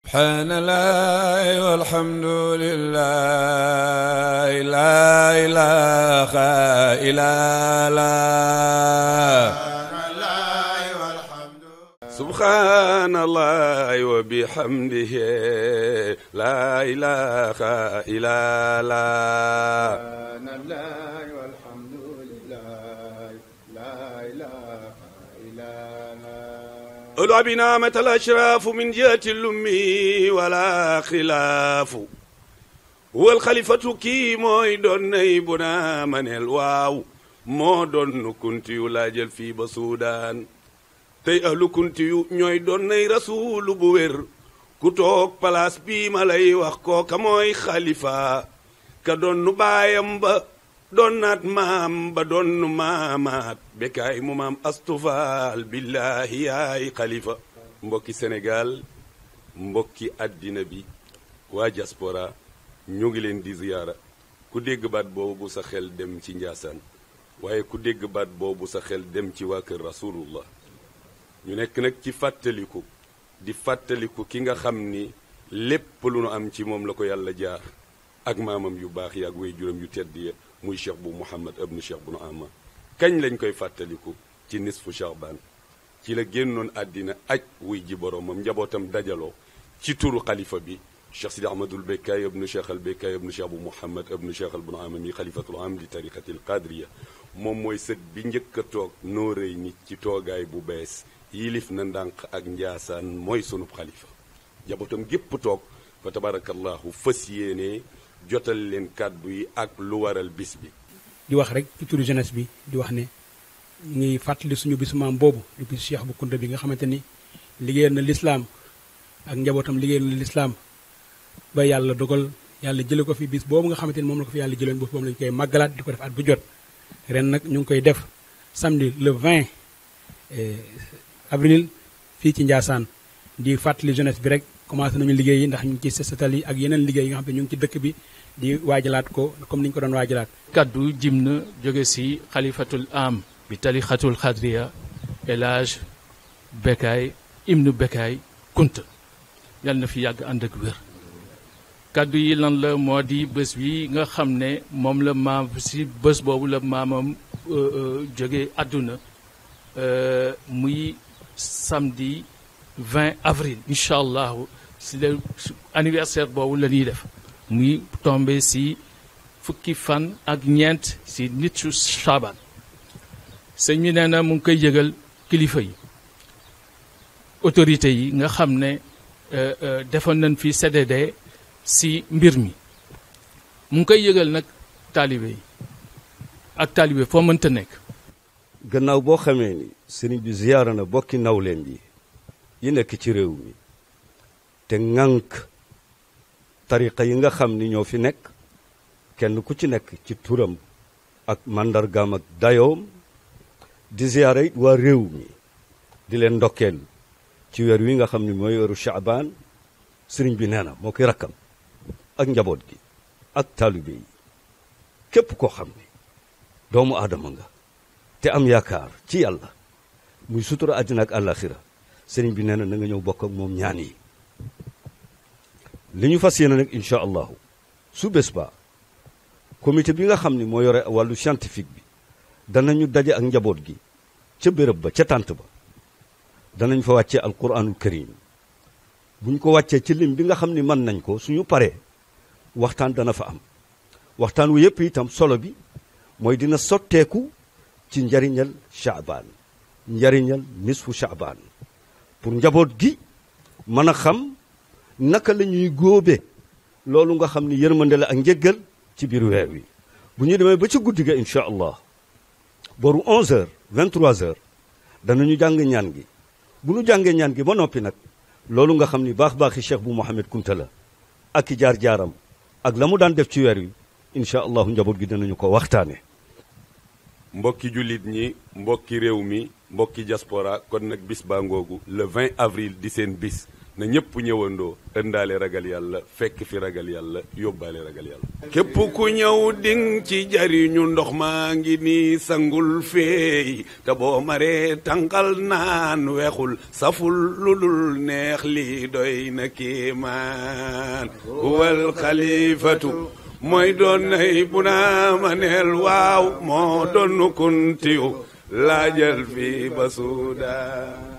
سبحان الله والحمد لله لا إله إلا الله سبحان الله وبحمده لا إله إلا الله أولو بنامة الأشراف من جهة اللمي ولا خلاف هو الخليفة كي موي دون نيبنا من الواو مو دون كنت يلاجل في بسودان تي أهل كنت ñoy doon nay rasul bu wér ku toog place bii ma lay wax kooka mooy xalifa ka doon nu baayam ba doon naat maam ba doon nu maamaat bekaay mu maam astufaal billahi yaay xalifa mbokki Sénégal mbokki àddina bi waa diaspora ñu ngi leen di ziyaara ku dégg baat boobu sa xel dem ci Njaasaan waaye ku dégg baat boobu sa xel dem ci waa kër rasulullah ñu nekk nag ci fàttaliku di fàttaliku ki nga xam ni lépp lu nu am ci moom la ko yàlla jaar ak maamam yu baax yi ak way juróom yu tedd ya muy cheikh bu Mouhamad ibnu cheikh bu nu ama kañ lañ koy fàttaliku ci nisfu Shaaban ci la génnoon àddina aj wuy ji boromam njabootam dajaloo ci turu xalifa bi cheikh Sidi Ahmadul Bekkaay ibnu cheikh al Bekkaay ibnu cheikh bu Mouhamad ibnu cheikh al bu nu ama mi xalifatul am di tariqati al qadriya moom mooy sët bi njëkk a toog noo rëy nit ci toogaay bu bees yilif na ndànk ak Njaasaan mooy sunub xalifa njabootam gépp toog fa tabarakallahu fas yéene jotal leen kàddu yi ak lu waral bis bi di wax rek ci turu jeunesse bi di wax ne ngi fàttali suñu bisu maam boobu di bisu Cheikh bu Kounta bi nga xamante ni liggéeyal na lislaam ak njabootam liggéeyal na lislaam ba yàlla dogal yàlla jële ko fi bis boobu nga xamante ni moom la ko fi yàlla jëleen boobu lañu koy màggalaat di ko def at bu jot ren nag ñu ngi koy def samedi le 20 avril fii ci Njaasaan di fàttali jeunesse bi rek commencé nañu liggéey yi ndax ñu ngi ci sesetal yi ak yeneen liggéey yi nga xam ne ñu ngi ci dëkk bi di waajalaat ko comme ni ñu ko doon waajalaat kaddu jim na jóge si xalifatul am bi tarixatul xadriya El Hadj Bekkaay ibnu Bekkaay Kunta yal na fi yàgg ànd ak wér kaddu yi lan la moo di bés bi nga xam ne moom la maam si bés boobu la maamam jóge àdduna muy samedi 20 avril incha allahu si le anniversaire boobu la ñuy def muy tombé si fukki fan ak ñeent si nitu Shaaban sëñ bi nee na mu ngi koy yëgal kilifa yi autorités yi nga xam ne defoon nañ fi CDD si mbir mi mu ngi koy yëgal nag taalibe yi ak taalibe foo mënta nekk gannaaw boo xamee ni sëriñ bi ziyaara na bokki nawleen yi nekk ci réew mi te ŋànk tariqa yi nga xam ni ñoo fi nekk kenn ku ci nekk ci turam ak màndargaam ak dayoom di ziyaara it waa réew mi di leen ndokkeel ci weer wi nga xam ni mooy weeru Shaaban sëriñ bi nee na moo koy rakkam ak njaboot gi ak taalibe yi képp koo xam ni doomu aadama nga te am yaakaar ci yàlla muy sutura àddina ak àllaaxira sëriñ bi nee na nga ñëw bokk ak moom ñaan yi li ñu fas yéene nag incha allahu su bés ba comité bi nga xam ni moo yore wàllu scientifique bi danañu daje ak njaboot gi ca béréb ba ca tànt ba danañ fa wàccee alquranul karim bu ñu ko wàccee ci lim bi nga xam ni mën nañ ko suñu paree waxtaan dana fa am waxtaan wu yëpp itam solo bi mooy dina sotteeku ci njariñal Shaaban njariñal nisfu Shaaban pour njaboot gi mën a xam naka la ñuy góobe loolu nga xam ni yërmande la ak njëggal ci biir weer wi bu ñu demee ba ci guddi ga incha allah boru 11h 23h danañu jàng ñaan gi bu ñu jàngee ñaan gi ba noppi nag loolu nga xam ni baax-baaxi cheikh bu Mouhamed Kunta la ak i jaar-jaaram ak la mu daan def ci weer wi incha allahu njaboot gi danañu ko waxtaane mbokki jullit ñi mbokki réew mi mbokki diaspora kon nag bis baa ngoogu le 20 avril di seen bis na ñëpp ñëwandoo ëndaale ragal yàlla fekk fi ragal yàlla yóbbaale ragal yàlla képp ku ñëw ding ci jariñu ndox maa ngi nii sangul feey te boo maree tànqal naan weexul saful lulul neex li doy na kéemaan wal xalifatu mooy doon nay bu naa ma neel waaw moo doon kuntiyu laajal fi ba suudaa